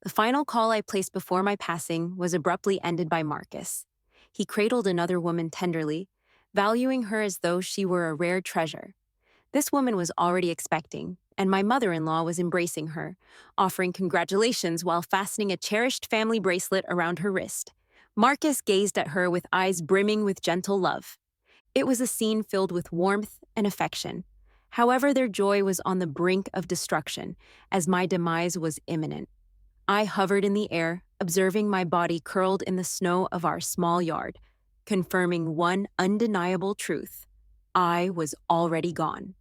The final call I placed before my passing was abruptly ended by Marcus. He cradled another woman tenderly, valuing her as though she were a rare treasure. This woman was already expecting, and my mother-in-law was embracing her, offering congratulations while fastening a cherished family bracelet around her wrist. Marcus gazed at her with eyes brimming with gentle love. It was a scene filled with warmth and affection. However, their joy was on the brink of destruction, as my demise was imminent. I hovered in the air, observing my body curled in the snow of our small yard, confirming one undeniable truth. I was already gone.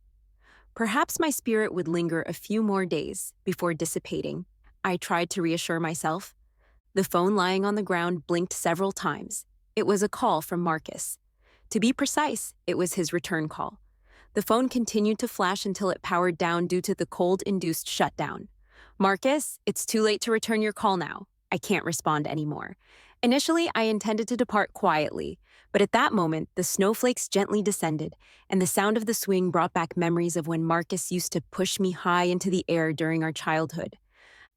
Perhaps my spirit would linger a few more days before dissipating. I tried to reassure myself. The phone lying on the ground blinked several times. It was a call from Marcus. To be precise, it was his return call. The phone continued to flash until it powered down due to the cold-induced shutdown. Marcus, it's too late to return your call now. I can't respond anymore. Initially, I intended to depart quietly, but at that moment, the snowflakes gently descended, and the sound of the swing brought back memories of when Marcus used to push me high into the air during our childhood.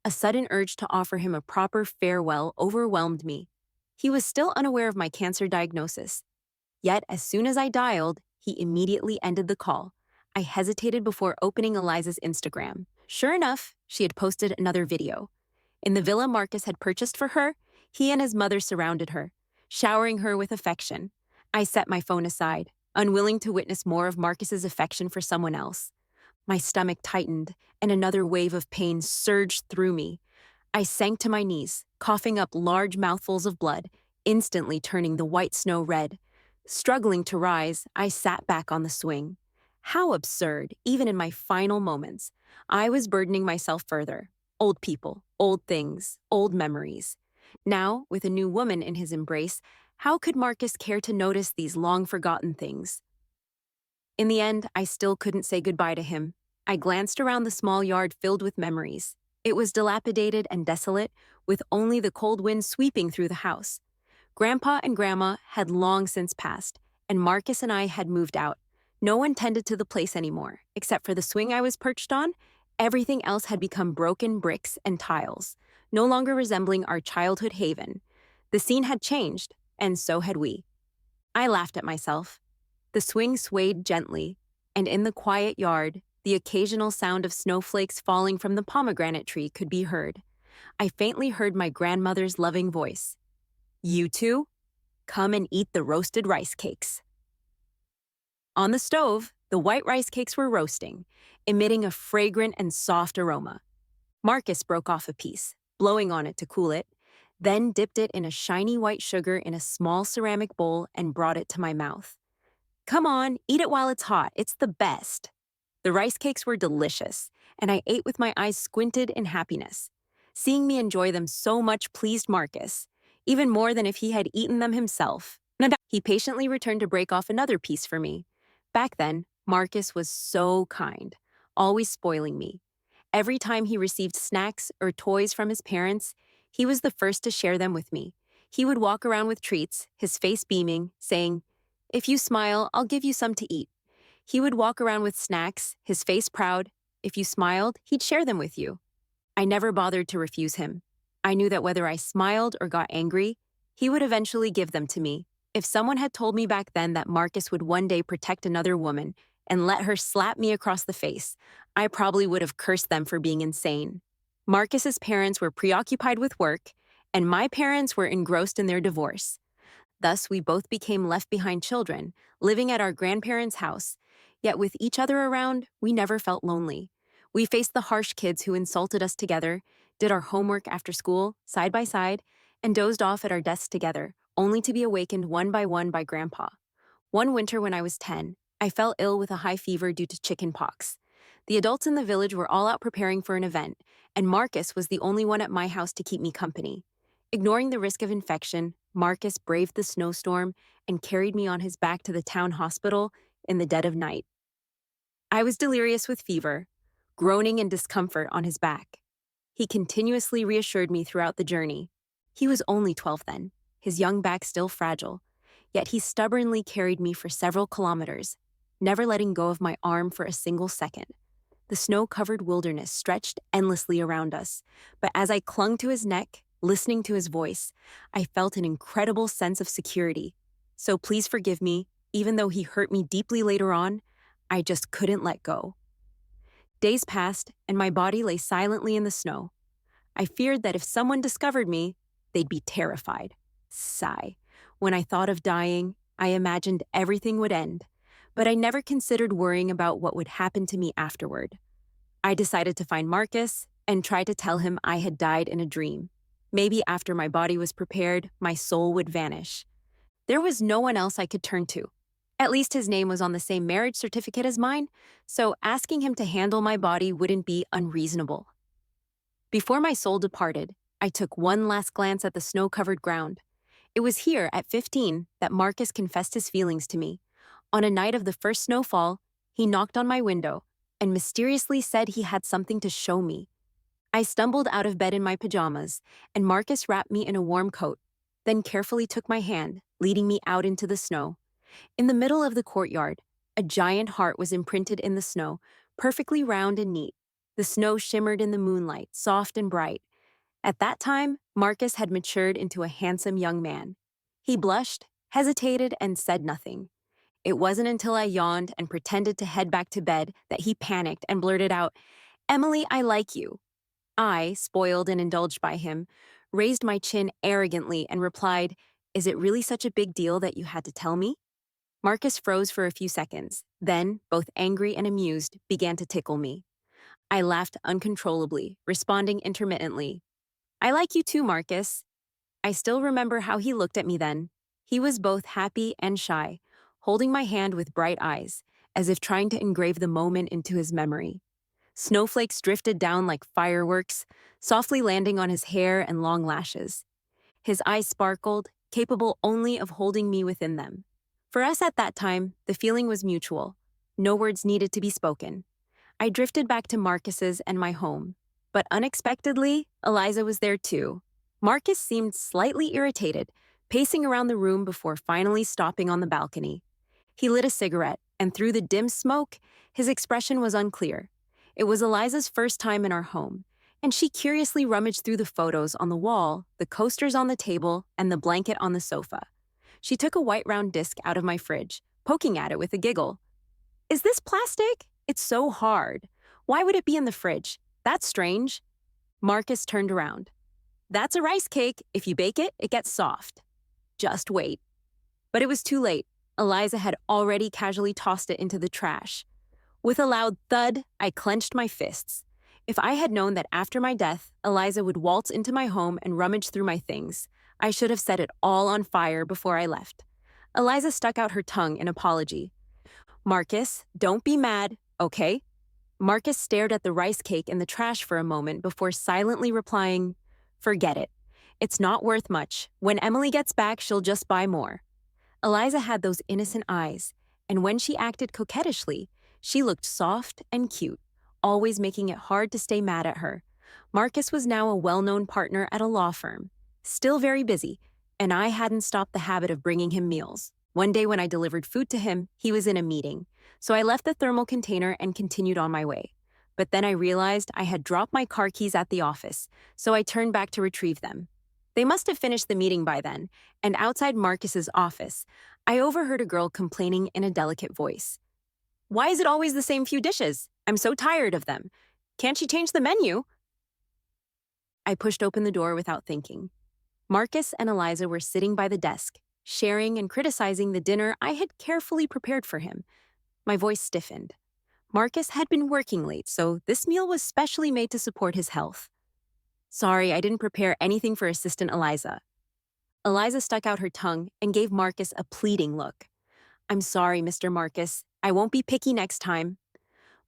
A sudden urge to offer him a proper farewell overwhelmed me. He was still unaware of my cancer diagnosis. Yet, as soon as I dialed, he immediately ended the call. I hesitated before opening Eliza's Instagram. Sure enough, she had posted another video. In the villa Marcus had purchased for her, he and his mother surrounded her, showering her with affection. I set my phone aside, unwilling to witness more of Marcus's affection for someone else. My stomach tightened, and another wave of pain surged through me. I sank to my knees, coughing up large mouthfuls of blood, instantly turning the white snow red. Struggling to rise, I sat back on the swing. How absurd, even in my final moments. I was burdening myself further. Old people, old things, old memories. Now, with a new woman in his embrace, how could Marcus care to notice these long-forgotten things? In the end, I still couldn't say goodbye to him. I glanced around the small yard filled with memories. It was dilapidated and desolate, with only the cold wind sweeping through the house. Grandpa and Grandma had long since passed, and Marcus and I had moved out. No one tended to the place anymore, except for the swing I was perched on. Everything else had become broken bricks and tiles, no longer resembling our childhood haven. The scene had changed, and so had we. I laughed at myself. The swing swayed gently, and in the quiet yard, the occasional sound of snowflakes falling from the pomegranate tree could be heard. I faintly heard my grandmother's loving voice. "You two, come and eat the roasted rice cakes." On the stove, the white rice cakes were roasting, emitting a fragrant and soft aroma. Marcus broke off a piece, blowing on it to cool it, then dipped it in a shiny white sugar in a small ceramic bowl and brought it to my mouth. "Come on, eat it while it's hot. It's the best." The rice cakes were delicious, and I ate with my eyes squinted in happiness. Seeing me enjoy them so much pleased Marcus, even more than if he had eaten them himself. He patiently returned to break off another piece for me. Back then, Marcus was so kind, always spoiling me. Every time he received snacks or toys from his parents, he was the first to share them with me. He would walk around with treats, his face beaming, saying, "If you smile, I'll give you some to eat." He would walk around with snacks, his face proud. If you smiled, he'd share them with you. I never bothered to refuse him. I knew that whether I smiled or got angry, he would eventually give them to me. If someone had told me back then that Marcus would one day protect another woman and let her slap me across the face, I probably would have cursed them for being insane. Marcus's parents were preoccupied with work, and my parents were engrossed in their divorce. Thus, we both became left-behind children, living at our grandparents' house. Yet with each other around, we never felt lonely. We faced the harsh kids who insulted us together, did our homework after school, side by side, and dozed off at our desks together, only to be awakened one by Grandpa. One winter when I was 10, I fell ill with a high fever due to chicken pox. The adults in the village were all out preparing for an event, and Marcus was the only one at my house to keep me company. Ignoring the risk of infection, Marcus braved the snowstorm and carried me on his back to the town hospital in the dead of night. I was delirious with fever, groaning in discomfort on his back. He continuously reassured me throughout the journey. He was only 12 then, his young back still fragile, yet he stubbornly carried me for several kilometers, never letting go of my arm for a single second. The snow-covered wilderness stretched endlessly around us, but as I clung to his neck, listening to his voice, I felt an incredible sense of security. So please forgive me, even though he hurt me deeply later on, I just couldn't let go. Days passed, and my body lay silently in the snow. I feared that if someone discovered me, they'd be terrified. Sigh. When I thought of dying, I imagined everything would end, but I never considered worrying about what would happen to me afterward. I decided to find Marcus and try to tell him I had died in a dream. Maybe after my body was prepared, my soul would vanish. There was no one else I could turn to. At least his name was on the same marriage certificate as mine, so asking him to handle my body wouldn't be unreasonable. Before my soul departed, I took one last glance at the snow-covered ground. It was here, at 15, that Marcus confessed his feelings to me. On a night of the first snowfall, he knocked on my window and mysteriously said he had something to show me. I stumbled out of bed in my pajamas, and Marcus wrapped me in a warm coat, then carefully took my hand, leading me out into the snow. In the middle of the courtyard, a giant heart was imprinted in the snow, perfectly round and neat. The snow shimmered in the moonlight, soft and bright. At that time, Marcus had matured into a handsome young man. He blushed, hesitated, and said nothing. It wasn't until I yawned and pretended to head back to bed that he panicked and blurted out, "Emily, I like you." I, spoiled and indulged by him, raised my chin arrogantly and replied, "Is it really such a big deal that you had to tell me?" Marcus froze for a few seconds, then, both angry and amused, began to tickle me. I laughed uncontrollably, responding intermittently, "I like you too, Marcus." I still remember how he looked at me then. He was both happy and shy, holding my hand with bright eyes, as if trying to engrave the moment into his memory. Snowflakes drifted down like fireworks, softly landing on his hair and long lashes. His eyes sparkled, capable only of holding me within them. For us at that time, the feeling was mutual. No words needed to be spoken. I drifted back to Marcus's and my home. But unexpectedly, Eliza was there too. Marcus seemed slightly irritated, pacing around the room before finally stopping on the balcony. He lit a cigarette, and through the dim smoke, his expression was unclear. It was Eliza's first time in our home, and she curiously rummaged through the photos on the wall, the coasters on the table, and the blanket on the sofa. She took a white round disc out of my fridge, poking at it with a giggle. "Is this plastic? It's so hard. Why would it be in the fridge? That's strange." Marcus turned around. "That's a rice cake. If you bake it, it gets soft. Just wait." But it was too late. Eliza had already casually tossed it into the trash. With a loud thud, I clenched my fists. If I had known that after my death, Eliza would waltz into my home and rummage through my things, I should have set it all on fire before I left. Eliza stuck out her tongue in apology. "Marcus, don't be mad, okay?" Marcus stared at the rice cake in the trash for a moment before silently replying, "Forget it. It's not worth much. When Emily gets back, she'll just buy more." Eliza had those innocent eyes, and when she acted coquettishly, she looked soft and cute, always making it hard to stay mad at her. Marcus was now a well-known partner at a law firm, still very busy, and I hadn't stopped the habit of bringing him meals. One day when I delivered food to him, he was in a meeting, so I left the thermal container and continued on my way. But then I realized I had dropped my car keys at the office, so I turned back to retrieve them. They must have finished the meeting by then, and outside Marcus's office, I overheard a girl complaining in a delicate voice. "Why is it always the same few dishes? I'm so tired of them. Can't she change the menu?" I pushed open the door without thinking. Marcus and Eliza were sitting by the desk, sharing and criticizing the dinner I had carefully prepared for him. My voice stiffened. Marcus had been working late, so this meal was specially made to support his health. "Sorry, I didn't prepare anything for Assistant Eliza." Eliza stuck out her tongue and gave Marcus a pleading look. "I'm sorry, Mr. Marcus. I won't be picky next time."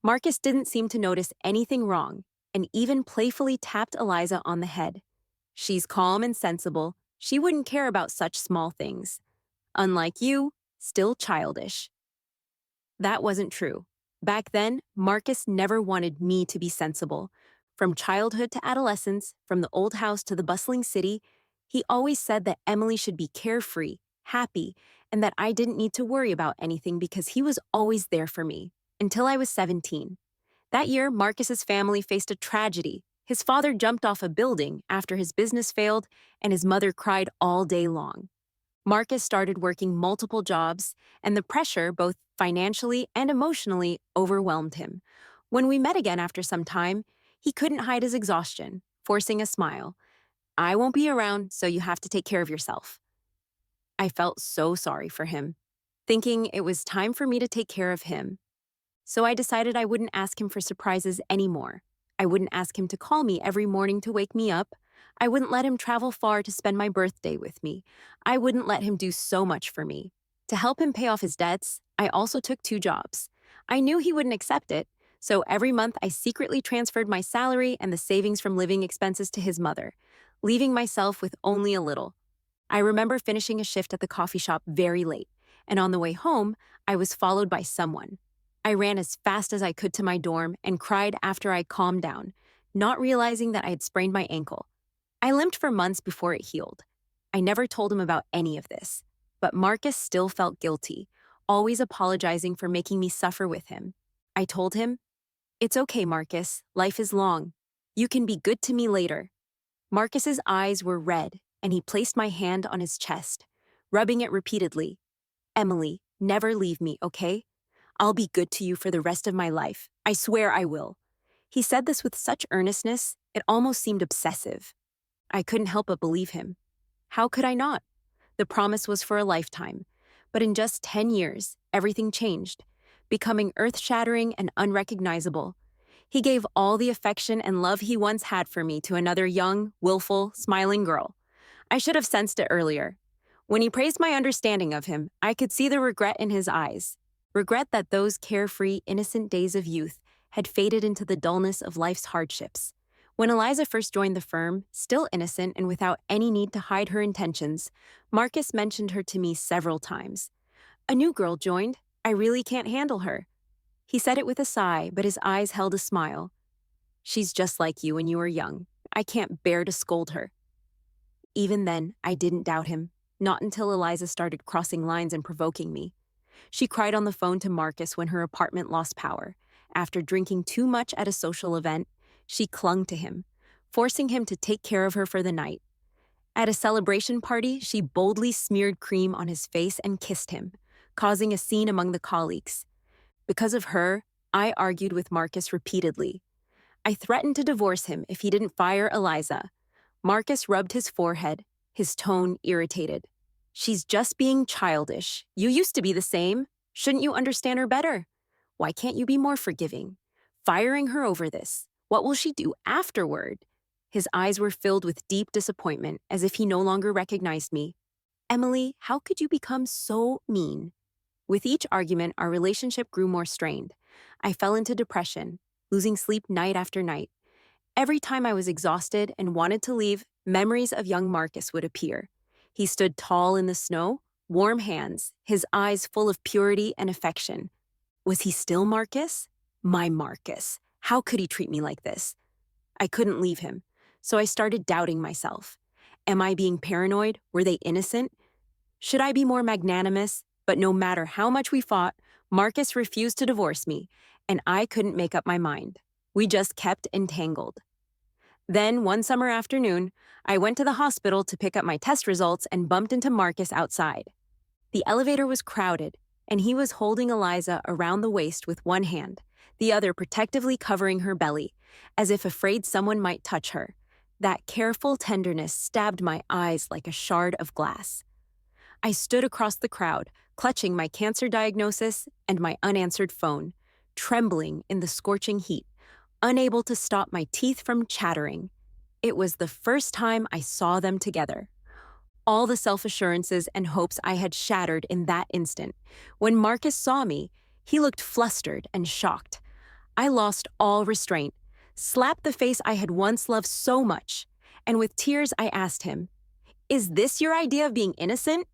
Marcus didn't seem to notice anything wrong and even playfully tapped Eliza on the head. "She's calm and sensible. She wouldn't care about such small things. Unlike you, still childish." That wasn't true. Back then, Marcus never wanted me to be sensible. From childhood to adolescence, from the old house to the bustling city, he always said that Emily should be carefree, happy, and that I didn't need to worry about anything because he was always there for me, until I was 17. That year, Marcus's family faced a tragedy. His father jumped off a building after his business failed, and his mother cried all day long. Marcus started working multiple jobs, and the pressure, both financially and emotionally, overwhelmed him. When we met again after some time, he couldn't hide his exhaustion, forcing a smile. "I won't be around, so you have to take care of yourself." I felt so sorry for him, thinking it was time for me to take care of him. So I decided I wouldn't ask him for surprises anymore. I wouldn't ask him to call me every morning to wake me up. I wouldn't let him travel far to spend my birthday with me. I wouldn't let him do so much for me. To help him pay off his debts, I also took 2 jobs. I knew he wouldn't accept it, so every month I secretly transferred my salary and the savings from living expenses to his mother, leaving myself with only a little. I remember finishing a shift at the coffee shop very late, and on the way home, I was followed by someone. I ran as fast as I could to my dorm and cried after I calmed down, not realizing that I had sprained my ankle. I limped for months before it healed. I never told him about any of this, but Marcus still felt guilty, always apologizing for making me suffer with him. I told him, "It's okay, Marcus. Life is long. You can be good to me later." Marcus's eyes were red, and he placed my hand on his chest, rubbing it repeatedly. "Emily, never leave me, okay? I'll be good to you for the rest of my life. I swear I will." He said this with such earnestness, it almost seemed obsessive. I couldn't help but believe him. How could I not? The promise was for a lifetime, but in just 10 years, everything changed, becoming earth-shattering and unrecognizable. He gave all the affection and love he once had for me to another young, willful, smiling girl. I should have sensed it earlier. When he praised my understanding of him, I could see the regret in his eyes. Regret that those carefree, innocent days of youth had faded into the dullness of life's hardships. When Eliza first joined the firm, still innocent and without any need to hide her intentions, Marcus mentioned her to me several times. "A new girl joined. I really can't handle her." He said it with a sigh, but his eyes held a smile. "She's just like you when you were young. I can't bear to scold her." Even then, I didn't doubt him, not until Eliza started crossing lines and provoking me. She cried on the phone to Marcus when her apartment lost power. After drinking too much at a social event, she clung to him, forcing him to take care of her for the night. At a celebration party, she boldly smeared cream on his face and kissed him, causing a scene among the colleagues. Because of her, I argued with Marcus repeatedly. I threatened to divorce him if he didn't fire Eliza. Marcus rubbed his forehead, his tone irritated. "She's just being childish. You used to be the same. Shouldn't you understand her better? Why can't you be more forgiving? Firing her over this. What will she do afterward?" His eyes were filled with deep disappointment, as if he no longer recognized me. "Emily, how could you become so mean?" With each argument, our relationship grew more strained. I fell into depression, losing sleep night after night. Every time I was exhausted and wanted to leave, memories of young Marcus would appear. He stood tall in the snow, warm hands, his eyes full of purity and affection. Was he still Marcus? My Marcus. How could he treat me like this? I couldn't leave him, so I started doubting myself. Am I being paranoid? Were they innocent? Should I be more magnanimous? But no matter how much we fought, Marcus refused to divorce me, and I couldn't make up my mind. We just kept entangled. Then, one summer afternoon, I went to the hospital to pick up my test results and bumped into Marcus outside. The elevator was crowded, and he was holding Eliza around the waist with one hand, the other protectively covering her belly, as if afraid someone might touch her. That careful tenderness stabbed my eyes like a shard of glass. I stood across the crowd, clutching my cancer diagnosis and my unanswered phone, trembling in the scorching heat, unable to stop my teeth from chattering. It was the first time I saw them together. All the self-assurances and hopes I had shattered in that instant. When Marcus saw me, he looked flustered and shocked. I lost all restraint, slapped the face I had once loved so much, and with tears I asked him, "Is this your idea of being innocent?"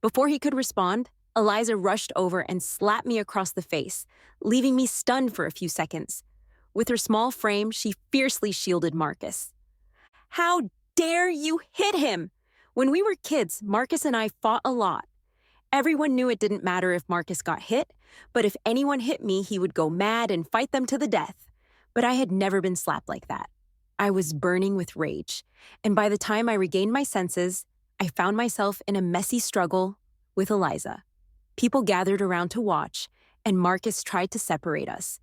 Before he could respond, Eliza rushed over and slapped me across the face, leaving me stunned for a few seconds. With her small frame, she fiercely shielded Marcus. "How dare you hit him?" When we were kids, Marcus and I fought a lot. Everyone knew it didn't matter if Marcus got hit, but if anyone hit me, he would go mad and fight them to the death. But I had never been slapped like that. I was burning with rage, and by the time I regained my senses, I found myself in a messy struggle with Eliza. People gathered around to watch, and Marcus tried to separate us.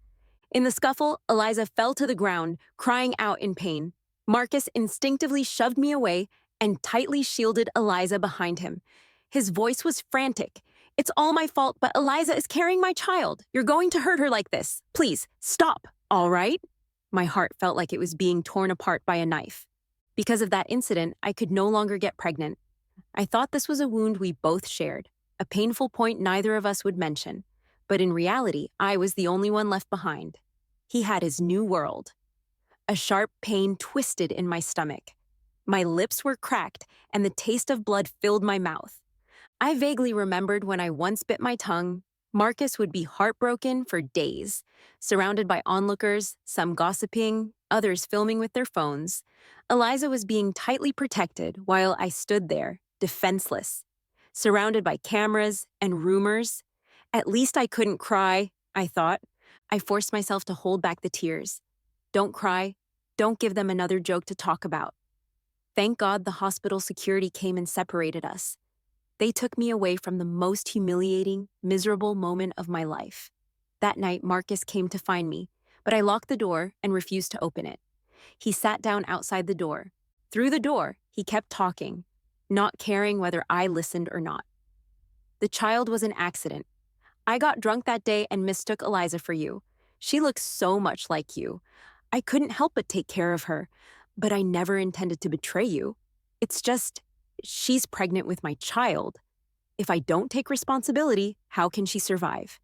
In the scuffle, Eliza fell to the ground, crying out in pain. Marcus instinctively shoved me away and tightly shielded Eliza behind him. His voice was frantic. "It's all my fault, but Eliza is carrying my child. You're going to hurt her like this. Please, stop, all right?" My heart felt like it was being torn apart by a knife. Because of that incident, I could no longer get pregnant. I thought this was a wound we both shared, a painful point neither of us would mention. But in reality, I was the only one left behind. He had his new world. A sharp pain twisted in my stomach. My lips were cracked, and the taste of blood filled my mouth. I vaguely remembered when I once bit my tongue. Marcus would be heartbroken for days, surrounded by onlookers, some gossiping, others filming with their phones. Eliza was being tightly protected while I stood there, defenseless, surrounded by cameras and rumors. At least I couldn't cry, I thought. I forced myself to hold back the tears. Don't cry. Don't give them another joke to talk about. Thank God the hospital security came and separated us. They took me away from the most humiliating, miserable moment of my life. That night, Marcus came to find me, but I locked the door and refused to open it. He sat down outside the door. Through the door, he kept talking, not caring whether I listened or not. The child was an accident. I got drunk that day and mistook Eliza for you. She looks so much like you. I couldn't help but take care of her, but I never intended to betray you. It's just, she's pregnant with my child. If I don't take responsibility, how can she survive?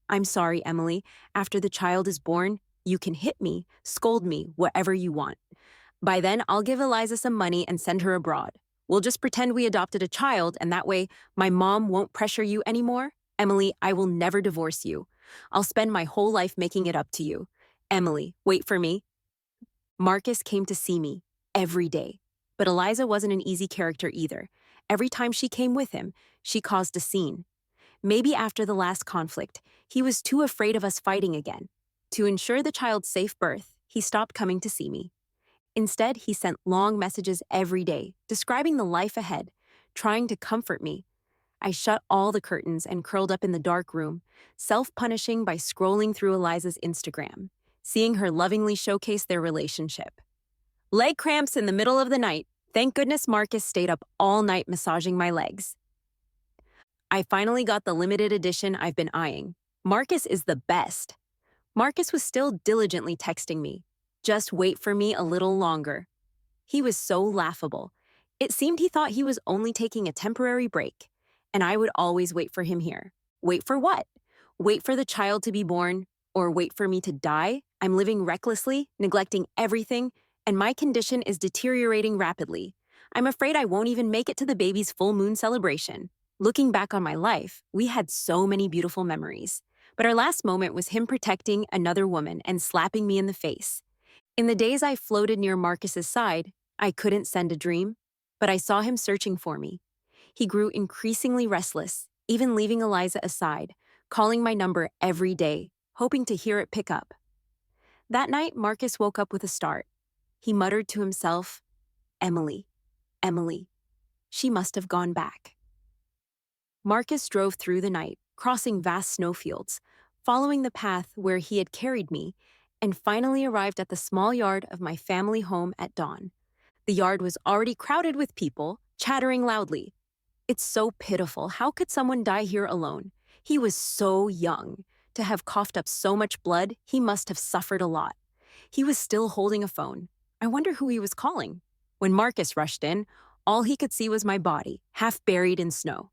I'm sorry, Emily. After the child is born, you can hit me, scold me, whatever you want. By then, I'll give Eliza some money and send her abroad. We'll just pretend we adopted a child, and that way, my mom won't pressure you anymore. Emily, I will never divorce you. I'll spend my whole life making it up to you. Emily, wait for me. Marcus came to see me every day. But Eliza wasn't an easy character either. Every time she came with him, she caused a scene. Maybe after the last conflict, he was too afraid of us fighting again. To ensure the child's safe birth, he stopped coming to see me. Instead, he sent long messages every day, describing the life ahead, trying to comfort me. I shut all the curtains and curled up in the dark room, self-punishing by scrolling through Eliza's Instagram, seeing her lovingly showcase their relationship. Leg cramps in the middle of the night. Thank goodness Marcus stayed up all night massaging my legs. I finally got the limited edition I've been eyeing. Marcus is the best. Marcus was still diligently texting me. Just wait for me a little longer. He was so laughable. It seemed he thought he was only taking a temporary break, and I would always wait for him here. Wait for what? Wait for the child to be born, or wait for me to die? I'm living recklessly, neglecting everything, and my condition is deteriorating rapidly. I'm afraid I won't even make it to the baby's full moon celebration. Looking back on my life, we had so many beautiful memories. But our last moment was him protecting another woman and slapping me in the face. In the days I floated near Marcus's side, I couldn't send a dream, but I saw him searching for me. He grew increasingly restless, even leaving Eliza aside, calling my number every day, hoping to hear it pick up. That night, Marcus woke up with a start. He muttered to himself, "Emily, Emily, she must have gone back." Marcus drove through the night, crossing vast snowfields, following the path where he had carried me, and finally arrived at the small yard of my family home at dawn. The yard was already crowded with people, chattering loudly. It's so pitiful. How could someone die here alone? He was so young. To have coughed up so much blood, he must have suffered a lot. He was still holding a phone. I wonder who he was calling. When Marcus rushed in, all he could see was my body, half buried in snow.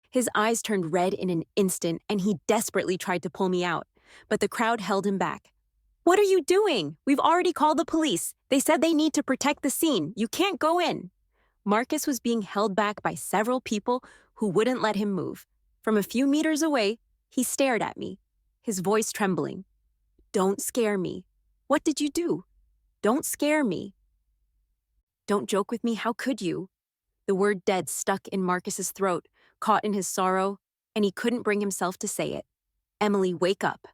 His eyes turned red in an instant, and he desperately tried to pull me out, but the crowd held him back. "What are you doing? We've already called the police. They said they need to protect the scene. You can't go in." Marcus was being held back by several people who wouldn't let him move. From a few meters away, he stared at me, his voice trembling. "Don't scare me. What did you do? Don't scare me." "Don't joke with me. How could you?" The word dead stuck in Marcus's throat, caught in his sorrow. and he couldn't bring himself to say it. Emily, wake up.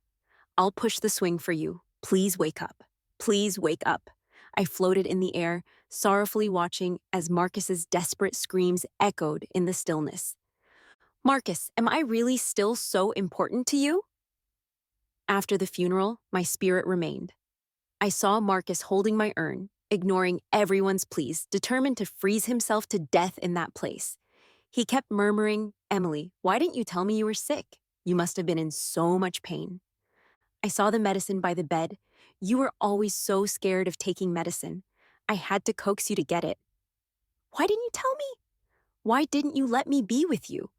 I'll push the swing for you. Please wake up. Please wake up. I floated in the air, sorrowfully watching as Marcus's desperate screams echoed in the stillness. Marcus, am I really still so important to you? After the funeral, my spirit remained. I saw Marcus holding my urn, ignoring everyone's pleas, determined to freeze himself to death in that place. He kept murmuring, Emily, why didn't you tell me you were sick? You must have been in so much pain. I saw the medicine by the bed. You were always so scared of taking medicine. I had to coax you to get it. Why didn't you tell me? Why didn't you let me be with you?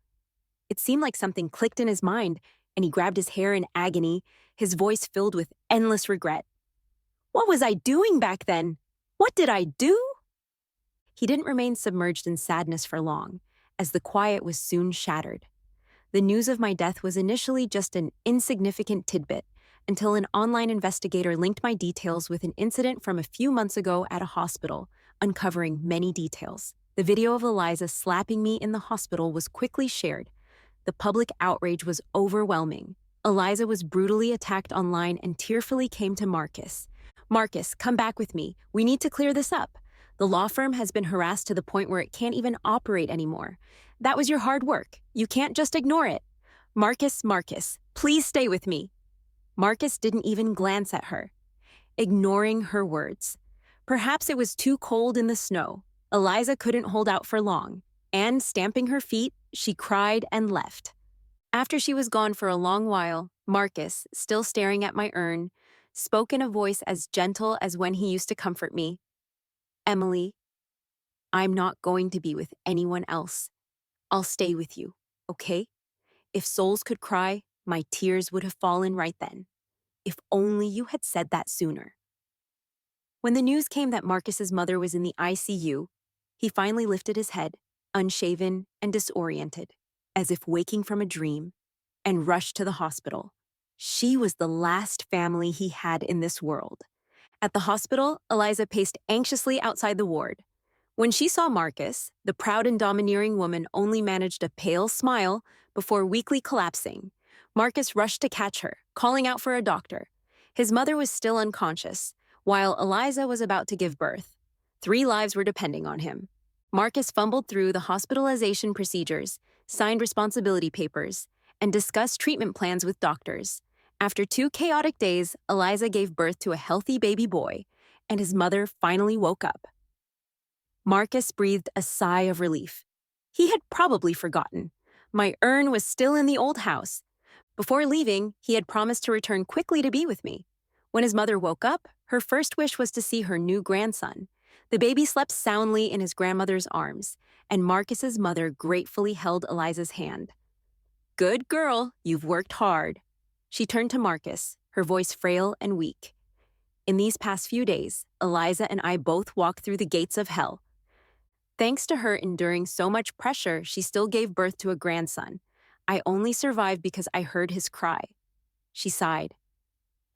It seemed like something clicked in his mind, and he grabbed his hair in agony, his voice filled with endless regret. What was I doing back then? What did I do? He didn't remain submerged in sadness for long, as the quiet was soon shattered. The news of my death was initially just an insignificant tidbit, until an online investigator linked my details with an incident from a few months ago at a hospital, uncovering many details. The video of Eliza slapping me in the hospital was quickly shared. The public outrage was overwhelming. Eliza was brutally attacked online and tearfully came to Marcus. Marcus, come back with me. We need to clear this up. The law firm has been harassed to the point where it can't even operate anymore. That was your hard work. You can't just ignore it. Marcus, please stay with me. Marcus didn't even glance at her, ignoring her words. Perhaps it was too cold in the snow. Eliza couldn't hold out for long, and stamping her feet, she cried and left. After she was gone for a long while, Marcus, still staring at my urn, spoke in a voice as gentle as when he used to comfort me. Emily, I'm not going to be with anyone else. I'll stay with you, okay? If souls could cry, my tears would have fallen right then. If only you had said that sooner. When the news came that Marcus's mother was in the ICU, he finally lifted his head, unshaven and disoriented, as if waking from a dream, and rushed to the hospital. She was the last family he had in this world. At the hospital, Eliza paced anxiously outside the ward. When she saw Marcus, the proud and domineering woman only managed a pale smile before weakly collapsing. Marcus rushed to catch her, calling out for a doctor. His mother was still unconscious, while Eliza was about to give birth. 3 lives were depending on him. Marcus fumbled through the hospitalization procedures, signed responsibility papers, and discussed treatment plans with doctors. After 2 chaotic days, Eliza gave birth to a healthy baby boy, and his mother finally woke up. Marcus breathed a sigh of relief. He had probably forgotten. My urn was still in the old house. Before leaving, he had promised to return quickly to be with me. When his mother woke up, her first wish was to see her new grandson. The baby slept soundly in his grandmother's arms, and Marcus's mother gratefully held Eliza's hand. Good girl, you've worked hard. She turned to Marcus, her voice frail and weak. In these past few days, Eliza and I both walked through the gates of hell. Thanks to her enduring so much pressure, she still gave birth to a grandson. I only survived because I heard his cry. She sighed.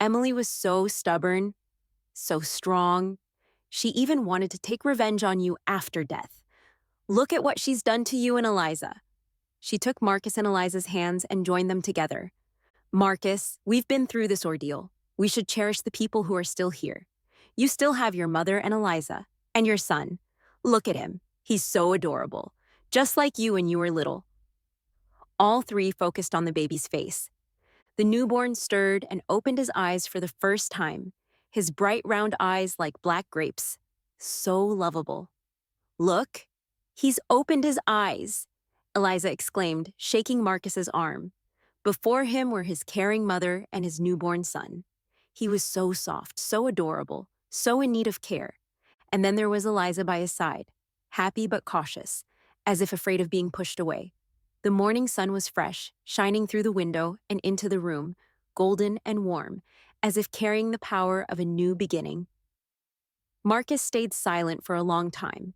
Emily was so stubborn, so strong. She even wanted to take revenge on you after death. Look at what she's done to you and Eliza. She took Marcus and Eliza's hands and joined them together. Marcus, we've been through this ordeal. We should cherish the people who are still here. You still have your mother and Eliza, and your son. Look at him. He's so adorable, just like you when you were little. All 3 focused on the baby's face. The newborn stirred and opened his eyes for the first time, his bright round eyes like black grapes. So lovable. Look, he's opened his eyes, Eliza exclaimed, shaking Marcus's arm. Before him were his caring mother and his newborn son. He was so soft, so adorable, so in need of care. And then there was Eliza by his side, happy but cautious, as if afraid of being pushed away. The morning sun was fresh, shining through the window and into the room, golden and warm, as if carrying the power of a new beginning. Marcus stayed silent for a long time.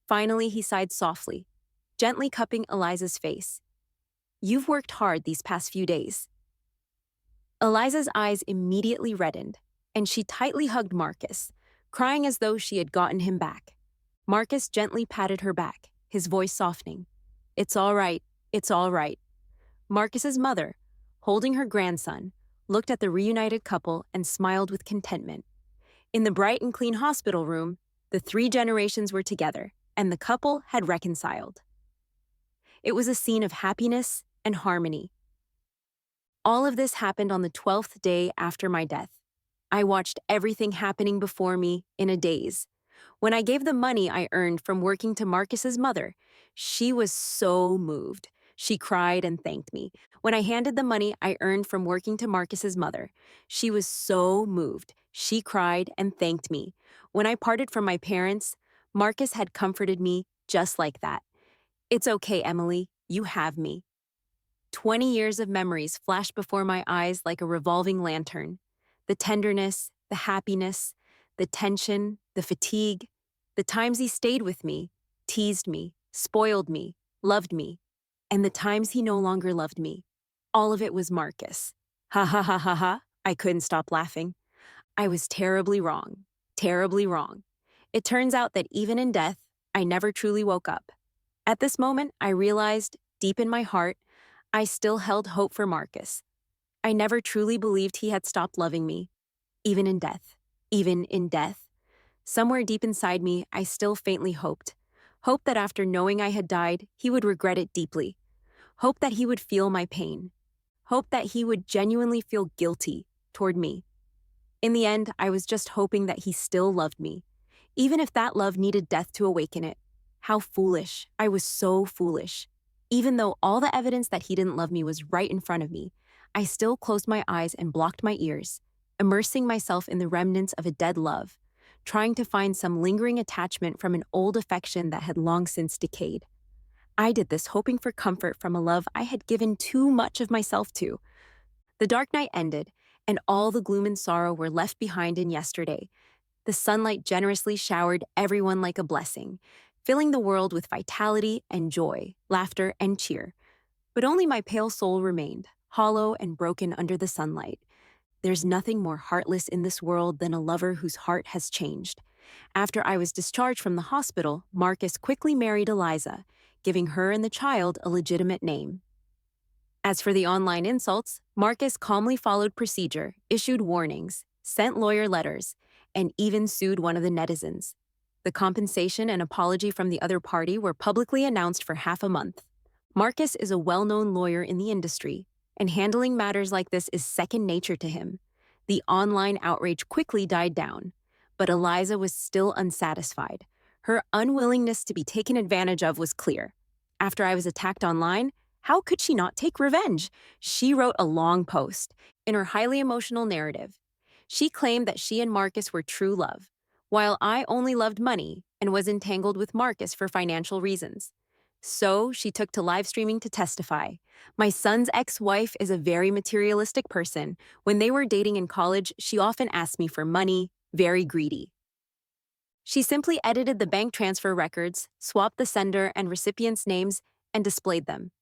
Finally, he sighed softly, gently cupping Eliza's face. You've worked hard these past few days. Eliza's eyes immediately reddened, and she tightly hugged Marcus, crying as though she had gotten him back. Marcus gently patted her back, his voice softening. It's all right. It's all right. Marcus's mother, holding her grandson, looked at the reunited couple and smiled with contentment. In the bright and clean hospital room, the three generations were together, and the couple had reconciled. It was a scene of happiness and harmony. All of this happened on the 12th day after my death. I watched everything happening before me in a daze. When I gave the money I earned from working to Marcus's mother, she was so moved. She cried and thanked me. When I handed the money I earned from working to Marcus's mother, she was so moved. She cried and thanked me. When I parted from my parents, Marcus had comforted me just like that. "It's okay, Emily. You have me." 20 years of memories flashed before my eyes like a revolving lantern. The tenderness, the happiness, the tension, the fatigue, the times he stayed with me, teased me, spoiled me, loved me, and the times he no longer loved me. All of it was Marcus. Ha ha ha ha ha, I couldn't stop laughing. I was terribly wrong, terribly wrong. It turns out that even in death, I never truly woke up. At this moment, I realized, deep in my heart, I still held hope for Marcus. I never truly believed he had stopped loving me, even in death. Even in death. Somewhere deep inside me, I still faintly hoped. Hope that after knowing I had died, he would regret it deeply. Hope that he would feel my pain. Hope that he would genuinely feel guilty toward me. In the end, I was just hoping that he still loved me, even if that love needed death to awaken it. How foolish. I was so foolish. Even though all the evidence that he didn't love me was right in front of me, I still closed my eyes and blocked my ears, immersing myself in the remnants of a dead love, trying to find some lingering attachment from an old affection that had long since decayed. I did this hoping for comfort from a love I had given too much of myself to. The dark night ended, and all the gloom and sorrow were left behind in yesterday. The sunlight generously showered everyone like a blessing, filling the world with vitality and joy, laughter and cheer. But only my pale soul remained, hollow and broken under the sunlight. There's nothing more heartless in this world than a lover whose heart has changed. After I was discharged from the hospital, Marcus quickly married Eliza, giving her and the child a legitimate name. As for the online insults, Marcus calmly followed procedure, issued warnings, sent lawyer letters, and even sued one of the netizens. The compensation and apology from the other party were publicly announced for half a month. Marcus is a well-known lawyer in the industry, and handling matters like this is second nature to him. The online outrage quickly died down, but Eliza was still unsatisfied. Her unwillingness to be taken advantage of was clear. After I was attacked online, how could she not take revenge? She wrote a long post. In her highly emotional narrative, she claimed that she and Marcus were true love, while I only loved money and was entangled with Marcus for financial reasons. So she took to live streaming to testify. My son's ex-wife is a very materialistic person. When they were dating in college, she often asked me for money, very greedy. She simply edited the bank transfer records, swapped the sender and recipient's names, and displayed them.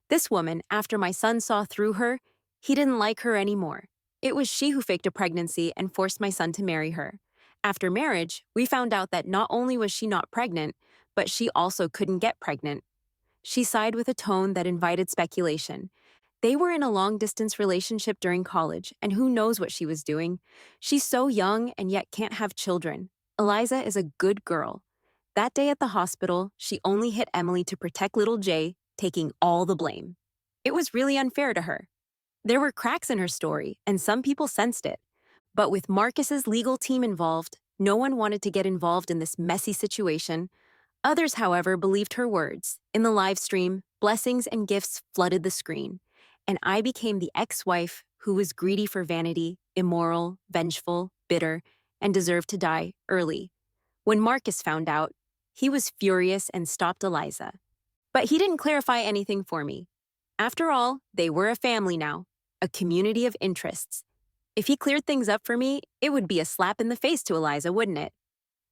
This woman, after my son saw through her, he didn't like her anymore. It was she who faked a pregnancy and forced my son to marry her. After marriage, we found out that not only was she not pregnant, but she also couldn't get pregnant. She sighed with a tone that invited speculation. They were in a long-distance relationship during college, and who knows what she was doing. She's so young and yet can't have children. Eliza is a good girl. That day at the hospital, she only hit Emily to protect little Jay, taking all the blame. It was really unfair to her. There were cracks in her story, and some people sensed it. But with Marcus's legal team involved, no one wanted to get involved in this messy situation. Others, however, believed her words. In the live stream, blessings and gifts flooded the screen, and I became the ex-wife who was greedy for vanity, immoral, vengeful, bitter, and deserved to die early. When Marcus found out, he was furious and stopped Eliza. But he didn't clarify anything for me. After all, they were a family now, a community of interests. If he cleared things up for me, it would be a slap in the face to Eliza, wouldn't it?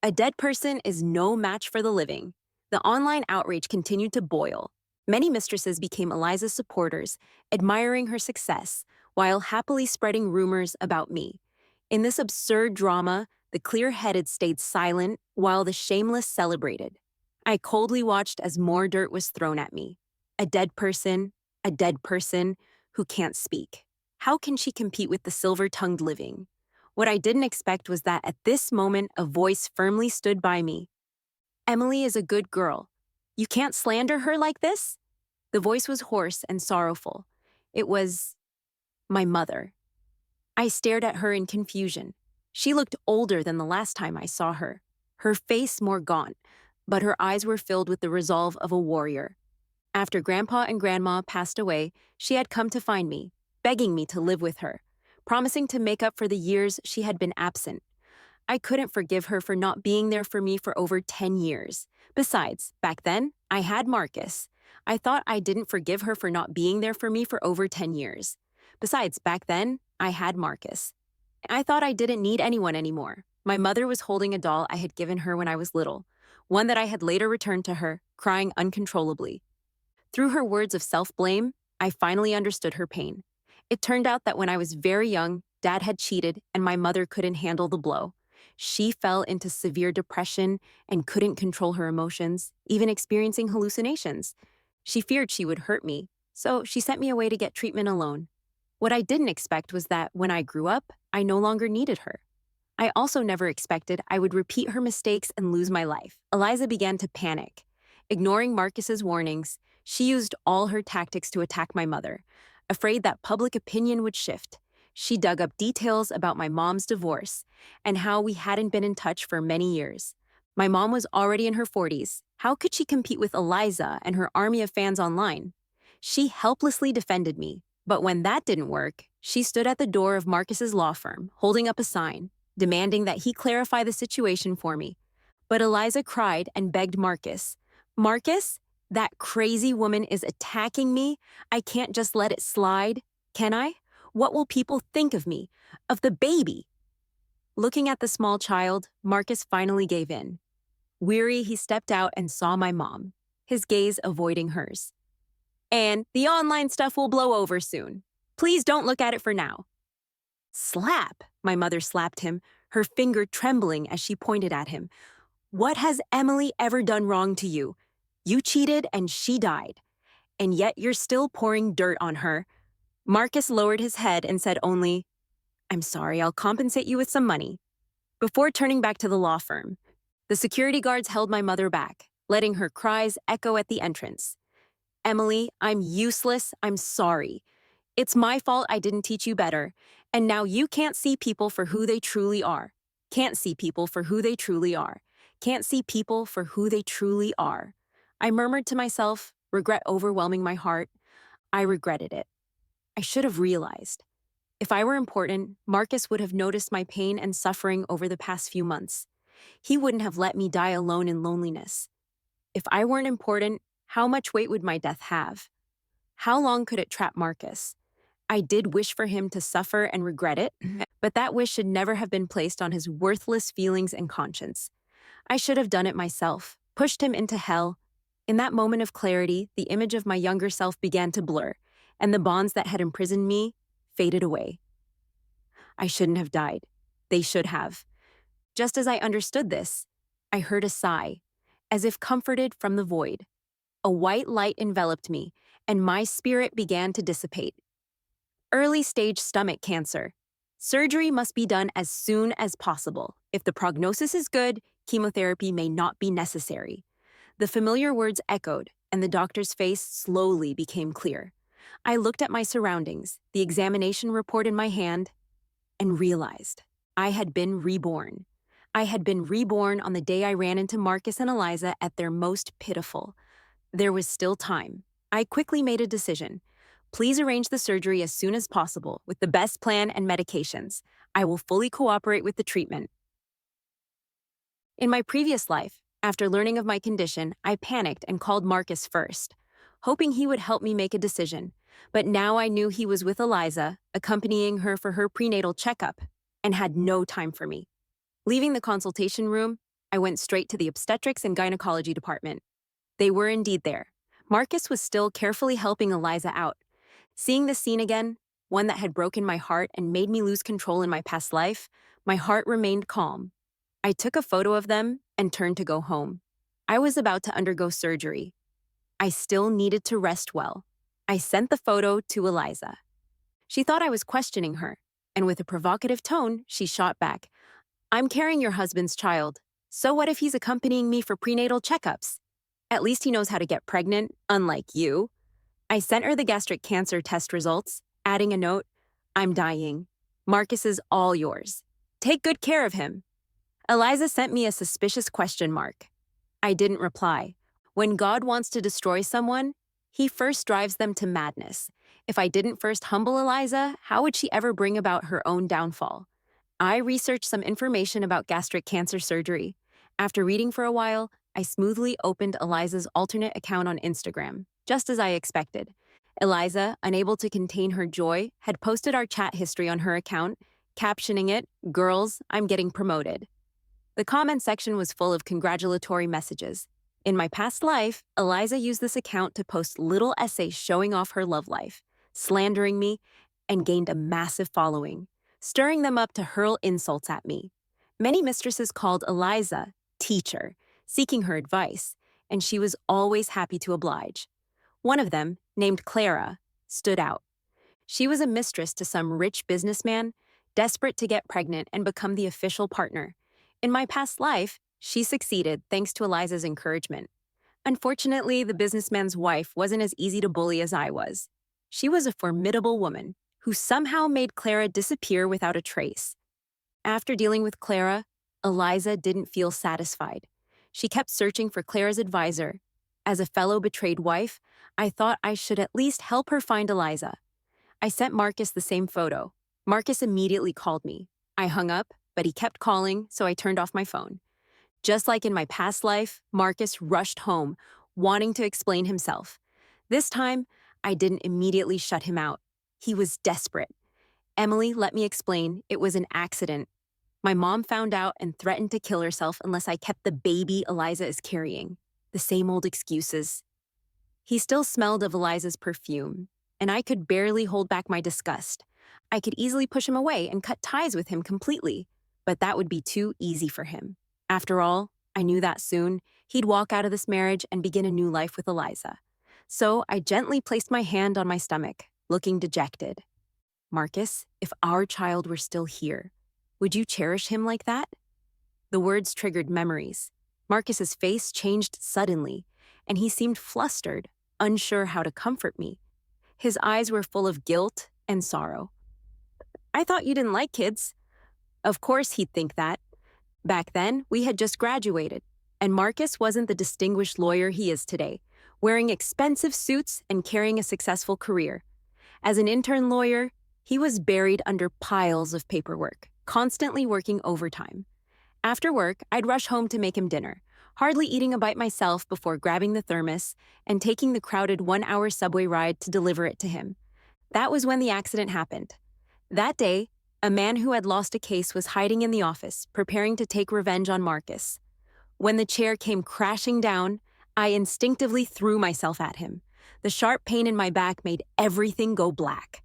A dead person is no match for the living. The online outrage continued to boil. Many mistresses became Eliza's supporters, admiring her success, while happily spreading rumors about me. In this absurd drama, the clear-headed stayed silent while the shameless celebrated. I coldly watched as more dirt was thrown at me. A dead person, a dead person who can't speak. How can she compete with the silver-tongued living? What I didn't expect was that at this moment, a voice firmly stood by me. Emily is a good girl. You can't slander her like this? The voice was hoarse and sorrowful. It was my mother. I stared at her in confusion. She looked older than the last time I saw her, her face more gaunt, but her eyes were filled with the resolve of a warrior. After Grandpa and Grandma passed away, she had come to find me, begging me to live with her, promising to make up for the years she had been absent. I couldn't forgive her for not being there for me for over 10 years. Besides, back then, I had Marcus. I thought I didn't forgive her for not being there for me for over 10 years. Besides, back then, I had Marcus. I thought I didn't need anyone anymore. My mother was holding a doll I had given her when I was little, one that I had later returned to her, crying uncontrollably. Through her words of self-blame, I finally understood her pain. It turned out that when I was very young, Dad had cheated and my mother couldn't handle the blow. She fell into severe depression and couldn't control her emotions, even experiencing hallucinations. She feared she would hurt me, so she sent me away to get treatment alone. What I didn't expect was that when I grew up, I no longer needed her. I also never expected I would repeat her mistakes and lose my life. Eliza began to panic. Ignoring Marcus's warnings, she used all her tactics to attack my mother, afraid that public opinion would shift. She dug up details about my mom's divorce and how we hadn't been in touch for many years. My mom was already in her 40s. How could she compete with Eliza and her army of fans online? She helplessly defended me, but when that didn't work, she stood at the door of Marcus's law firm, holding up a sign, demanding that he clarify the situation for me. But Eliza cried and begged Marcus. Marcus, that crazy woman is attacking me. I can't just let it slide, can I? What will people think of me, of the baby? Looking at the small child, Marcus finally gave in. Weary, he stepped out and saw my mom, his gaze avoiding hers. And the online stuff will blow over soon. Please don't look at it for now. Slap, my mother slapped him, her finger trembling as she pointed at him. What has Emily ever done wrong to you? You cheated and she died. And yet you're still pouring dirt on her. Marcus lowered his head and said only, I'm sorry, I'll compensate you with some money. Before turning back to the law firm, the security guards held my mother back, letting her cries echo at the entrance. Emily, I'm useless, I'm sorry. It's my fault I didn't teach you better, and now you can't see people for who they truly are. Can't see people for who they truly are. Can't see people for who they truly are. I murmured to myself, regret overwhelming my heart. I regretted it. I should have realized. If I were important, Marcus would have noticed my pain and suffering over the past few months. He wouldn't have let me die alone in loneliness. If I weren't important, how much weight would my death have? How long could it trap Marcus? I did wish for him to suffer and regret it, but that wish should never have been placed on his worthless feelings and conscience. I should have done it myself, pushed him into hell. In that moment of clarity, the image of my younger self began to blur, and the bonds that had imprisoned me faded away. I shouldn't have died. They should have. Just as I understood this, I heard a sigh, as if comforted from the void. A white light enveloped me, and my spirit began to dissipate. Early-stage stomach cancer. Surgery must be done as soon as possible. If the prognosis is good, chemotherapy may not be necessary. The familiar words echoed, and the doctor's face slowly became clear. I looked at my surroundings, the examination report in my hand, and realized I had been reborn. I had been reborn on the day I ran into Marcus and Eliza at their most pitiful. There was still time. I quickly made a decision. Please arrange the surgery as soon as possible with the best plan and medications. I will fully cooperate with the treatment. In my previous life, after learning of my condition, I panicked and called Marcus first, hoping he would help me make a decision. But now I knew he was with Eliza, accompanying her for her prenatal checkup, and had no time for me. Leaving the consultation room, I went straight to the obstetrics and gynecology department. They were indeed there. Marcus was still carefully helping Eliza out. Seeing the scene again, one that had broken my heart and made me lose control in my past life, my heart remained calm. I took a photo of them and turned to go home. I was about to undergo surgery. I still needed to rest well. I sent the photo to Eliza. She thought I was questioning her, and with a provocative tone, she shot back, "I'm carrying your husband's child. So what if he's accompanying me for prenatal checkups? At least he knows how to get pregnant, unlike you." I sent her the gastric cancer test results, adding a note, "I'm dying. Marcus is all yours. Take good care of him." Eliza sent me a suspicious question mark. I didn't reply. When God wants to destroy someone, he first drives them to madness. If I didn't first humble Eliza, how would she ever bring about her own downfall? I researched some information about gastric cancer surgery. After reading for a while, I smoothly opened Eliza's alternate account on Instagram, just as I expected. Eliza, unable to contain her joy, had posted our chat history on her account, captioning it, "Girls, I'm getting promoted." The comment section was full of congratulatory messages. In my past life, Eliza used this account to post little essays showing off her love life, slandering me, and gained a massive following, stirring them up to hurl insults at me. Many mistresses called Eliza teacher, seeking her advice, and she was always happy to oblige. One of them, named Clara, stood out. She was a mistress to some rich businessman, desperate to get pregnant and become the official partner. In my past life, she succeeded thanks to Eliza's encouragement. Unfortunately, the businessman's wife wasn't as easy to bully as I was. She was a formidable woman who somehow made Clara disappear without a trace. After dealing with Clara, Eliza didn't feel satisfied. She kept searching for Clara's advisor. As a fellow betrayed wife, I thought I should at least help her find Eliza. I sent Marcus the same photo. Marcus immediately called me. I hung up, but he kept calling, so I turned off my phone. Just like in my past life, Marcus rushed home, wanting to explain himself. This time, I didn't immediately shut him out. He was desperate. "Emily, let me explain. It was an accident. My mom found out and threatened to kill herself unless I kept the baby Eliza is carrying." The same old excuses. He still smelled of Eliza's perfume, and I could barely hold back my disgust. I could easily push him away and cut ties with him completely, but that would be too easy for him. After all, I knew that soon he'd walk out of this marriage and begin a new life with Eliza. So I gently placed my hand on my stomach, looking dejected. "Marcus, if our child were still here, would you cherish him like that?" The words triggered memories. Marcus's face changed suddenly, and he seemed flustered, unsure how to comfort me. His eyes were full of guilt and sorrow. "I thought you didn't like kids." Of course he'd think that. Back then, we had just graduated, and Marcus wasn't the distinguished lawyer he is today, wearing expensive suits and carrying a successful career. As an intern lawyer, he was buried under piles of paperwork, constantly working overtime. After work, I'd rush home to make him dinner, hardly eating a bite myself before grabbing the thermos and taking the crowded 1-hour subway ride to deliver it to him. That was when the accident happened. That day, a man who had lost a case was hiding in the office, preparing to take revenge on Marcus. When the chair came crashing down, I instinctively threw myself at him. The sharp pain in my back made everything go black.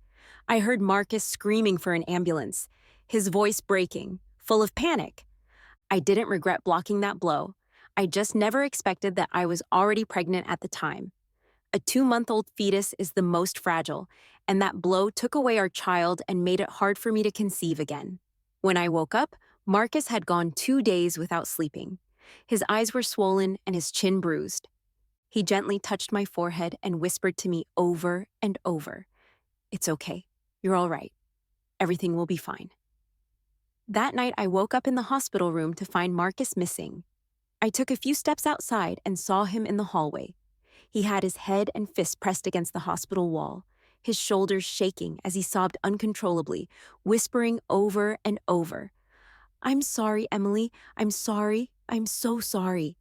I heard Marcus screaming for an ambulance, his voice breaking, full of panic. I didn't regret blocking that blow. I just never expected that I was already pregnant at the time. A 2-month-old fetus is the most fragile, and that blow took away our child and made it hard for me to conceive again. When I woke up, Marcus had gone 2 days without sleeping. His eyes were swollen and his chin bruised. He gently touched my forehead and whispered to me over and over, "It's okay. You're all right. Everything will be fine." That night, I woke up in the hospital room to find Marcus missing. I took a few steps outside and saw him in the hallway. He had his head and fist pressed against the hospital wall, his shoulders shaking as he sobbed uncontrollably, whispering over and over, "I'm sorry, Emily. I'm sorry. I'm so sorry."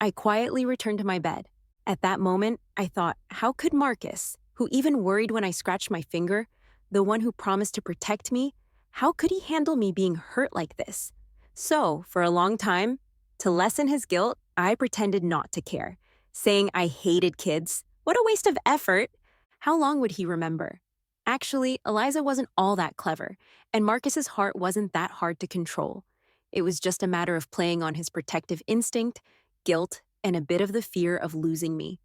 I quietly returned to my bed. At that moment, I thought, how could Marcus, who even worried when I scratched my finger, the one who promised to protect me, how could he handle me being hurt like this? So, for a long time, to lessen his guilt, I pretended not to care, saying I hated kids. What a waste of effort. How long would he remember? Actually, Eliza wasn't all that clever, and Marcus's heart wasn't that hard to control. It was just a matter of playing on his protective instinct, guilt, and a bit of the fear of losing me.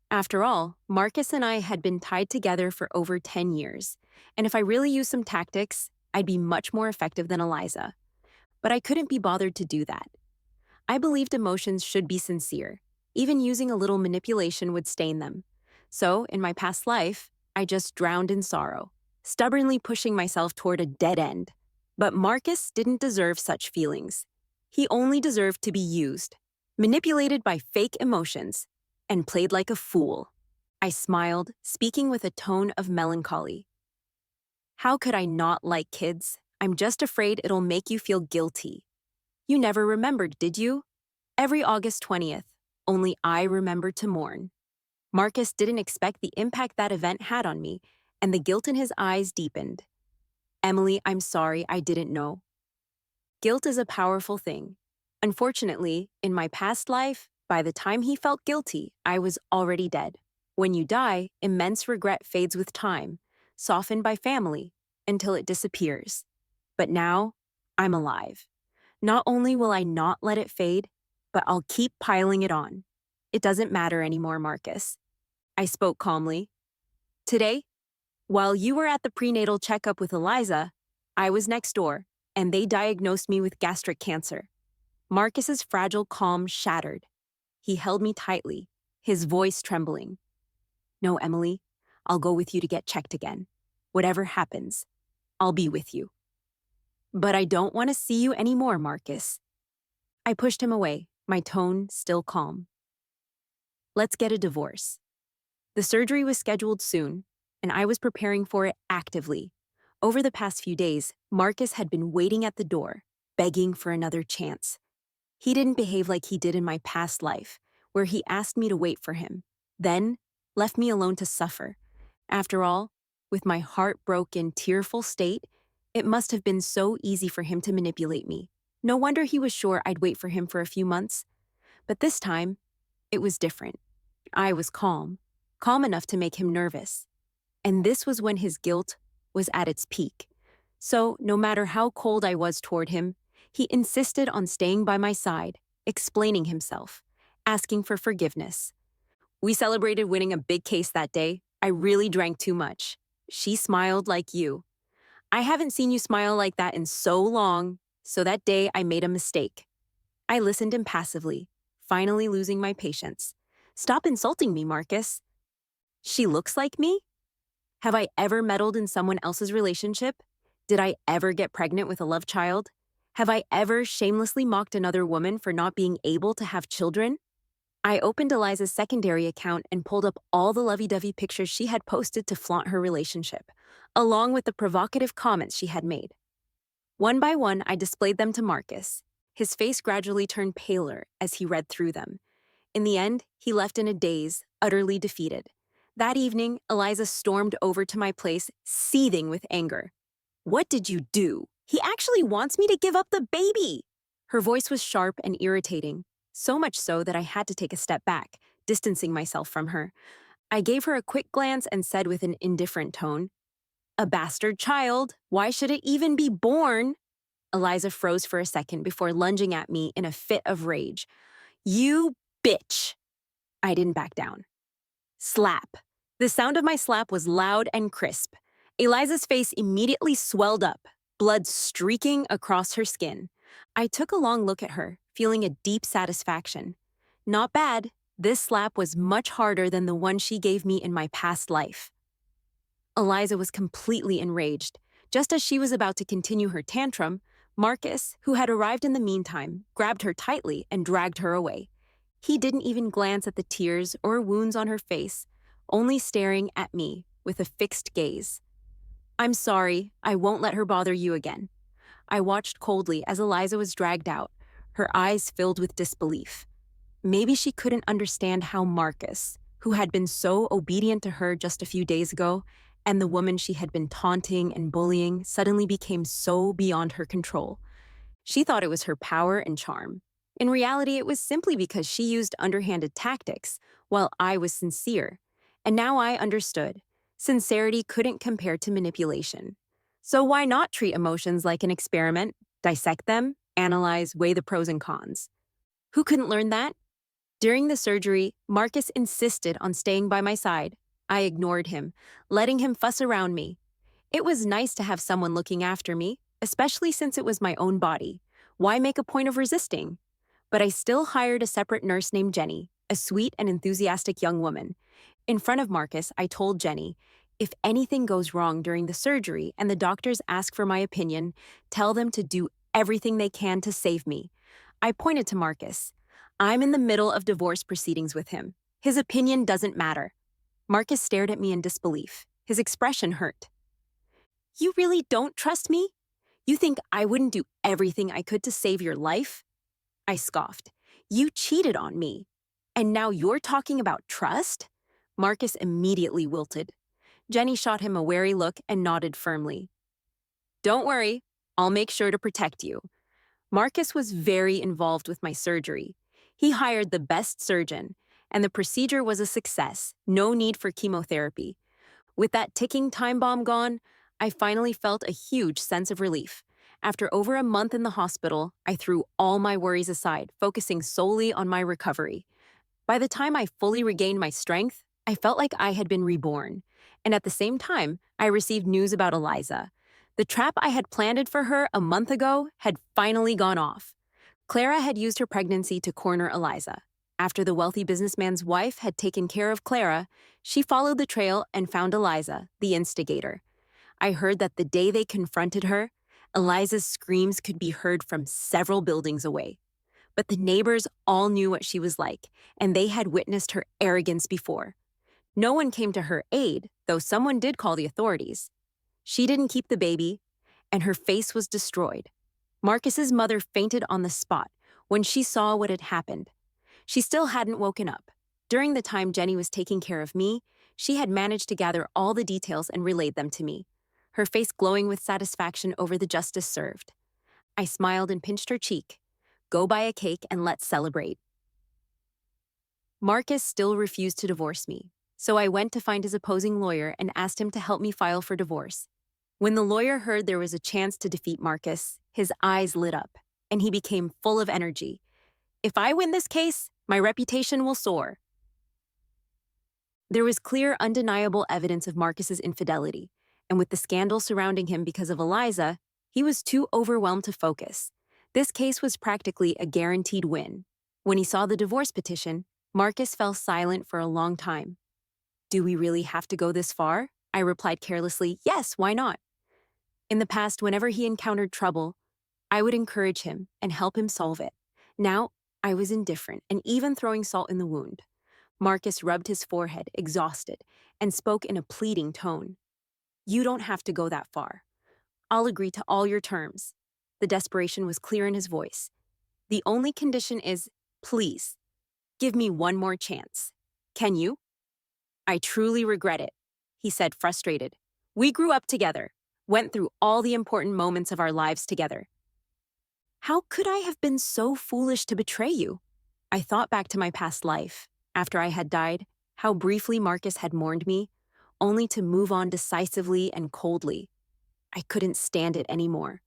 After all, Marcus and I had been tied together for over 10 years, and if I really used some tactics, I'd be much more effective than Eliza. But I couldn't be bothered to do that. I believed emotions should be sincere. Even using a little manipulation would stain them. So, in my past life, I just drowned in sorrow, stubbornly pushing myself toward a dead end. But Marcus didn't deserve such feelings. He only deserved to be used, manipulated by fake emotions, and played like a fool. I smiled, speaking with a tone of melancholy. How could I not like kids? I'm just afraid it'll make you feel guilty. You never remembered, did you? Every August 20th, only I remembered to mourn. Marcus didn't expect the impact that event had on me, and the guilt in his eyes deepened. Emily, I'm sorry I didn't know. Guilt is a powerful thing. Unfortunately, in my past life, by the time he felt guilty, I was already dead. When you die, immense regret fades with time, softened by family, until it disappears. But now, I'm alive. Not only will I not let it fade, but I'll keep piling it on. It doesn't matter anymore, Marcus. I spoke calmly. Today, while you were at the prenatal checkup with Eliza, I was next door, and they diagnosed me with gastric cancer. Marcus's fragile calm shattered. He held me tightly, his voice trembling. No, Emily, I'll go with you to get checked again. Whatever happens, I'll be with you. But I don't want to see you anymore, Marcus. I pushed him away, my tone still calm. Let's get a divorce. The surgery was scheduled soon, and I was preparing for it actively. Over the past few days, Marcus had been waiting at the door, begging for another chance. He didn't behave like he did in my past life, where he asked me to wait for him, then left me alone to suffer. After all, with my heartbroken, tearful state, it must have been so easy for him to manipulate me. No wonder he was sure I'd wait for him for a few months. But this time, it was different. I was calm enough to make him nervous. And this was when his guilt was at its peak. So, no matter how cold I was toward him, he insisted on staying by my side, explaining himself, asking for forgiveness. We celebrated winning a big case that day. I really drank too much. She smiled like you. I haven't seen you smile like that in so long, so that day I made a mistake. I listened impassively, finally losing my patience. Stop insulting me, Marcus. She looks like me? Have I ever meddled in someone else's relationship? Did I ever get pregnant with a love child? Have I ever shamelessly mocked another woman for not being able to have children? I opened Eliza's secondary account and pulled up all the lovey-dovey pictures she had posted to flaunt her relationship, along with the provocative comments she had made. One by one, I displayed them to Marcus. His face gradually turned paler as he read through them. In the end, he left in a daze, utterly defeated. That evening, Eliza stormed over to my place, seething with anger. What did you do? He actually wants me to give up the baby! Her voice was sharp and irritating, so much so that I had to take a step back, distancing myself from her. I gave her a quick glance and said with an indifferent tone, "A bastard child. Why should it even be born?" Eliza froze for a second before lunging at me in a fit of rage. You bitch! I didn't back down. Slap. The sound of my slap was loud and crisp. Eliza's face immediately swelled up, blood streaking across her skin. I took a long look at her, feeling a deep satisfaction. Not bad. This slap was much harder than the one she gave me in my past life. Eliza was completely enraged. Just as she was about to continue her tantrum, Marcus, who had arrived in the meantime, grabbed her tightly and dragged her away. He didn't even glance at the tears or wounds on her face, only staring at me with a fixed gaze. I'm sorry, I won't let her bother you again. I watched coldly as Eliza was dragged out, her eyes filled with disbelief. Maybe she couldn't understand how Marcus, who had been so obedient to her just a few days ago, and the woman she had been taunting and bullying suddenly became so beyond her control. She thought it was her power and charm. In reality, it was simply because she used underhanded tactics, while I was sincere. And now I understood. Sincerity couldn't compare to manipulation. So why not treat emotions like an experiment, dissect them, analyze, weigh the pros and cons? Who couldn't learn that? During the surgery, Marcus insisted on staying by my side. I ignored him, letting him fuss around me. It was nice to have someone looking after me, especially since it was my own body. Why make a point of resisting? But I still hired a separate nurse named Jenny, a sweet and enthusiastic young woman. In front of Marcus, I told Jenny, if anything goes wrong during the surgery and the doctors ask for my opinion, tell them to do everything they can to save me. I pointed to Marcus. I'm in the middle of divorce proceedings with him. His opinion doesn't matter. Marcus stared at me in disbelief. His expression hurt. You really don't trust me? You think I wouldn't do everything I could to save your life? I scoffed. You cheated on me. And now you're talking about trust? Marcus immediately wilted. Jenny shot him a wary look and nodded firmly. Don't worry, I'll make sure to protect you. Marcus was very involved with my surgery. He hired the best surgeon, and the procedure was a success. No need for chemotherapy. With that ticking time bomb gone, I finally felt a huge sense of relief. After over a month in the hospital, I threw all my worries aside, focusing solely on my recovery. By the time I fully regained my strength, I felt like I had been reborn. And at the same time, I received news about Eliza. The trap I had planted for her a month ago had finally gone off. Clara had used her pregnancy to corner Eliza. After the wealthy businessman's wife had taken care of Clara, she followed the trail and found Eliza, the instigator. I heard that the day they confronted her, Eliza's screams could be heard from several buildings away. But the neighbors all knew what she was like, and they had witnessed her arrogance before. No one came to her aid, though someone did call the authorities. She didn't keep the baby, and her face was destroyed. Marcus's mother fainted on the spot when she saw what had happened. She still hadn't woken up. During the time Jenny was taking care of me, she had managed to gather all the details and relayed them to me, her face glowing with satisfaction over the justice served. I smiled and pinched her cheek. Go buy a cake and let's celebrate. Marcus still refused to divorce me, so I went to find his opposing lawyer and asked him to help me file for divorce. When the lawyer heard there was a chance to defeat Marcus, his eyes lit up, and he became full of energy. If I win this case, my reputation will soar. There was clear, undeniable evidence of Marcus's infidelity, and with the scandal surrounding him because of Eliza, he was too overwhelmed to focus. This case was practically a guaranteed win. When he saw the divorce petition, Marcus fell silent for a long time. Do we really have to go this far? I replied carelessly, yes, why not? In the past, whenever he encountered trouble, I would encourage him and help him solve it. Now, I was indifferent and even throwing salt in the wound. Marcus rubbed his forehead, exhausted, and spoke in a pleading tone. You don't have to go that far. I'll agree to all your terms. The desperation was clear in his voice. The only condition is, please, give me one more chance. Can you? I truly regret it, he said, frustrated. We grew up together, went through all the important moments of our lives together. How could I have been so foolish to betray you? I thought back to my past life, after I had died, how briefly Marcus had mourned me, only to move on decisively and coldly. I couldn't stand it anymore.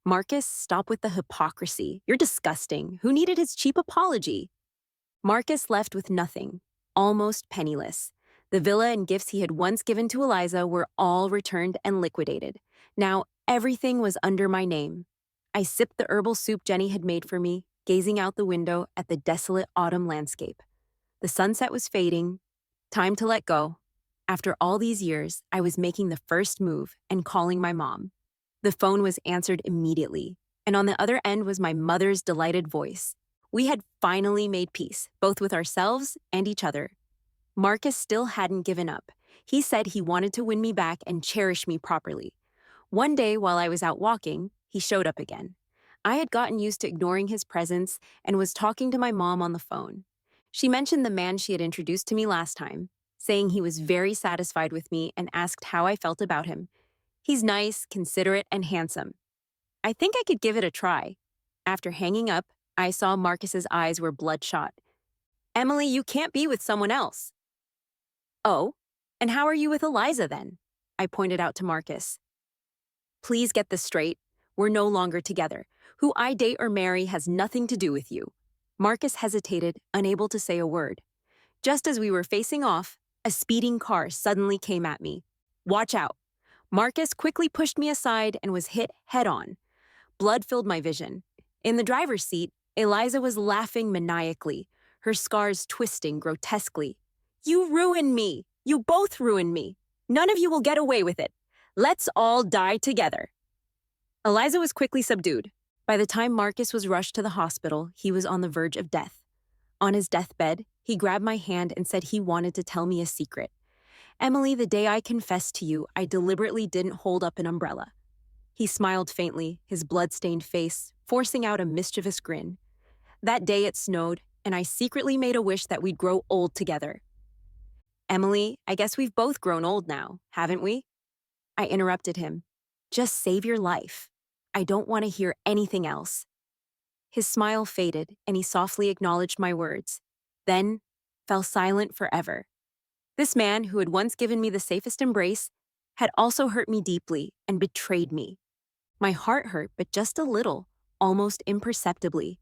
Marcus, stop with the hypocrisy. You're disgusting. Who needed his cheap apology? Marcus left with nothing, almost penniless. The villa and gifts he had once given to Eliza were all returned and liquidated. Now everything was under my name. I sipped the herbal soup Jenny had made for me, gazing out the window at the desolate autumn landscape. The sunset was fading. Time to let go. After all these years, I was making the first move and calling my mom. The phone was answered immediately, and on the other end was my mother's delighted voice. We had finally made peace, both with ourselves and each other. Marcus still hadn't given up. He said he wanted to win me back and cherish me properly. One day, while I was out walking, he showed up again. I had gotten used to ignoring his presence and was talking to my mom on the phone. She mentioned the man she had introduced to me last time, saying he was very satisfied with me and asked how I felt about him. He's nice, considerate, and handsome. I think I could give it a try. After hanging up, I saw Marcus's eyes were bloodshot. Emily, you can't be with someone else. Oh, and how are you with Eliza then? I pointed out to Marcus. Please get this straight. We're no longer together. Who I date or marry has nothing to do with you. Marcus hesitated, unable to say a word. Just as we were facing off, a speeding car suddenly came at me. Watch out! Marcus quickly pushed me aside and was hit head-on. Blood filled my vision. In the driver's seat, Eliza was laughing maniacally, her scars twisting grotesquely. You ruined me! You both ruined me! None of you will get away with it. Let's all die together. Eliza was quickly subdued. By the time Marcus was rushed to the hospital, he was on the verge of death. On his deathbed, he grabbed my hand and said he wanted to tell me a secret. Emily, the day I confessed to you, I deliberately didn't hold up an umbrella. He smiled faintly, his blood-stained face, forcing out a mischievous grin. That day it snowed, and I secretly made a wish that we'd grow old together. Emily, I guess we've both grown old now, haven't we? I interrupted him. Just save your life. I don't want to hear anything else. His smile faded, and he softly acknowledged my words, then fell silent forever. This man, who had once given me the safest embrace, had also hurt me deeply and betrayed me. My heart hurt, but just a little, almost imperceptibly.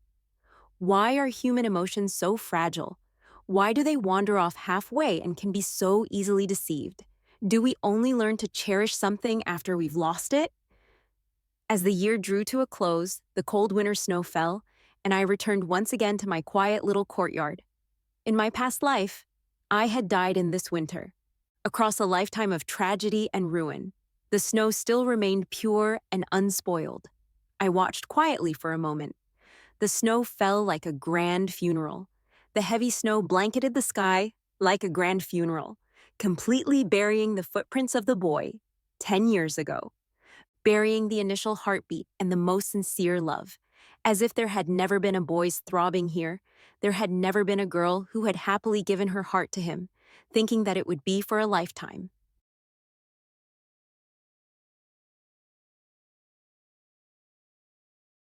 Why are human emotions so fragile? Why do they wander off halfway and can be so easily deceived? Do we only learn to cherish something after we've lost it? As the year drew to a close, the cold winter snow fell, and I returned once again to my quiet little courtyard. In my past life, I had died in this winter. Across a lifetime of tragedy and ruin, the snow still remained pure and unspoiled. I watched quietly for a moment. The snow fell like a grand funeral. The heavy snow blanketed the sky like a grand funeral, completely burying the footprints of the boy 10 years ago, burying the initial heartbeat and the most sincere love. As if there had never been a boy's throbbing here, there had never been a girl who had happily given her heart to him, thinking that it would be for a lifetime.